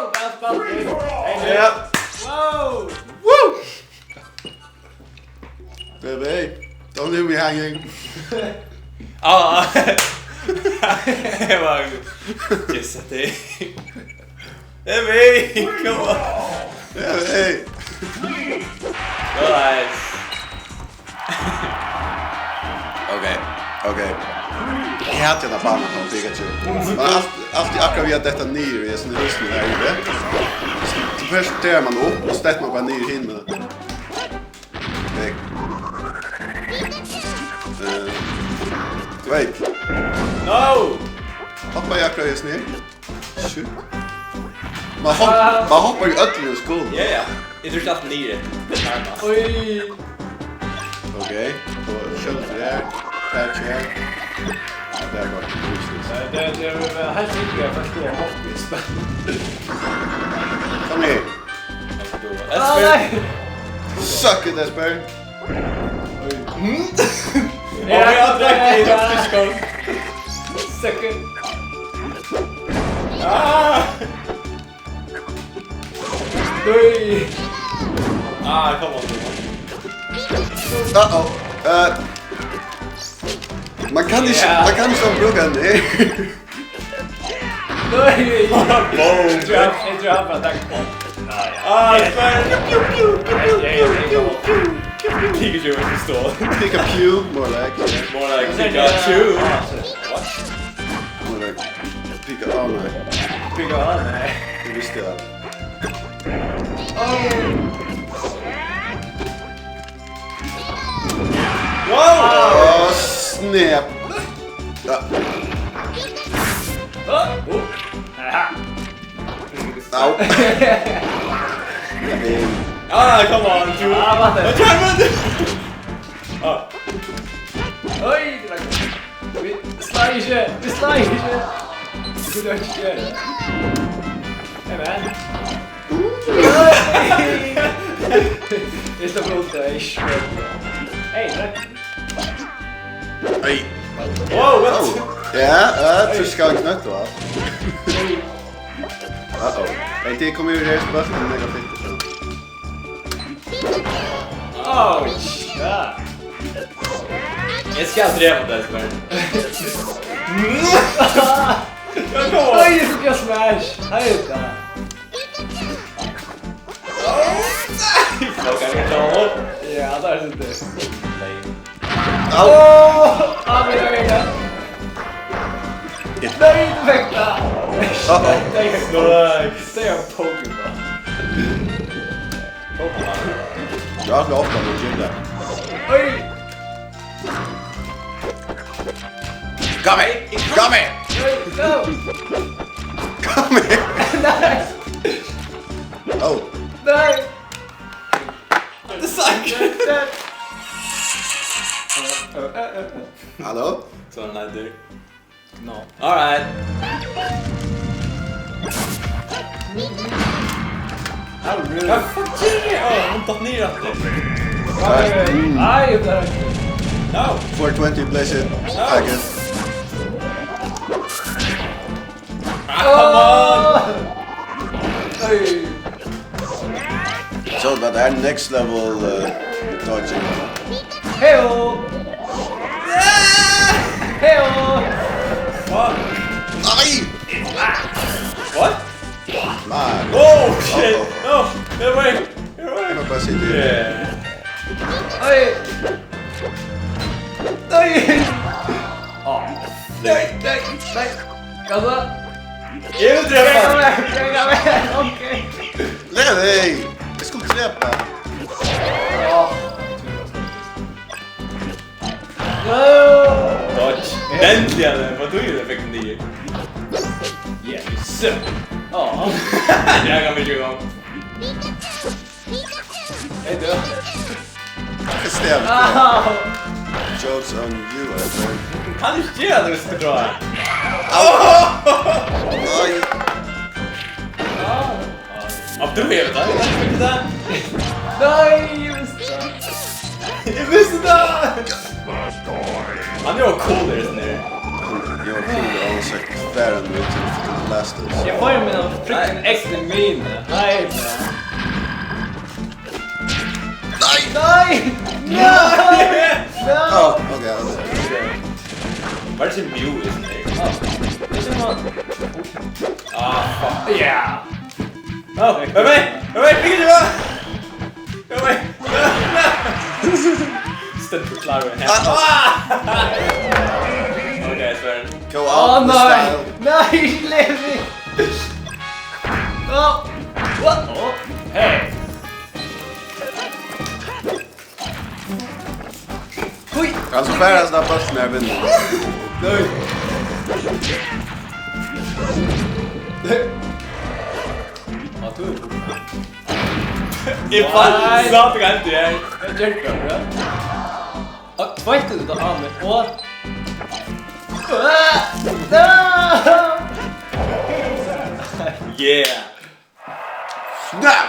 Wow, that's bumpy. Yep. Whoa. Woo! Baby, don't leave me hanging. Ja. Det var gissat det. Baby, come on. Baby. Nice. Okej. Jag hade den här banan från Pikachu. Man alltid akkurat via detta ner i sin rustning här inne. Så först tar man upp och ställer man bara ner i himlen. Okej. Wait. No! Hoppa jag akkurat just ner. Shoot. Man hoppar ju ödlen ur skon. Ja. Jag tror att ni är det närmast. Oj. Okej. Då kör vi det här. Patch här. Ja, det är bara useless. Det här tycker jag förstår hoppis. Kom ner. Esbern. Suck it, Esbern. Ja, jag drack i fiskkorv. Second. Oj. Come on. Uh-oh. Man kan inte som bruggan ner. Oj. Boom. Jag tror han bara tack på. Esbern. Pikachu is installed. Pikachu, more like. More like Pikachu. What? More like Pika, oh nej. Nej. Det visste jag. Wow! Snap. Ja. Au. Come on, dude. Vatten. Oj. Vi slicer. Du kunde inte göra det. Amen. Det står blod där. Hej, Hej. Wow, what? Ja, tror ska jag knött va? Uh-oh. Nej, det kommer ju rest bort med mega fitt. Oh, Jag ska aldrig mot Esbern. oj, det fick jag smash. Här är det. Ja, där är det inte. Au! Men jag vet det. Nej, inte väckta. Det är en Pokémon. Jag har ofta med gym där. Oj! Come here! No! Come here! Nej! Oh. Nej! Det suck! Hallå? Så den här du. No. Alright. Ja, fuck yeah! Hon tar ner det. Nej, där. No! 420 Blizzard packet. Come on! Oj! So, but our next level dodging. Hejo! Hejo! What? Aj! What? Man. Oh shit! No! Get away! Get away! Jag bara sitter ju. Yeah. Oj! Nej! Nej! Gasa! Jag vill träffa! Okej. Nej! Jag skulle träffa. Dodge! Äntligen! Vad tog du fick 9? Yes! Ja. Jag kan bli igång. Är du? Stämt. Jokes on you, Esbern. Kan du ge att du ska dra här? Aj! Ja, du vet det. Nej, just det. Jag visste det! Han är cool där nere. Jag är cool. sagt världen ut till last us. Jag får ju mina frukten äcklig min. Nej. Nej! Nej! Ja, okej. Var det sin Mew i sin egen? Det ser man. Ah, fuck. Yeah! Oh, hör mig! Vilket var? Hör mig! Ständigt förklarar en här. Okej, Esbern. Go out the nej! style. Nej, Levi! What? Hej! Oj! Han så färdas där först när jag vinner. Nej! Vad tog du? Ifall snart kan inte jag. Jag hjälper dig. Vad är det då? Men åt. Yeah! Snap!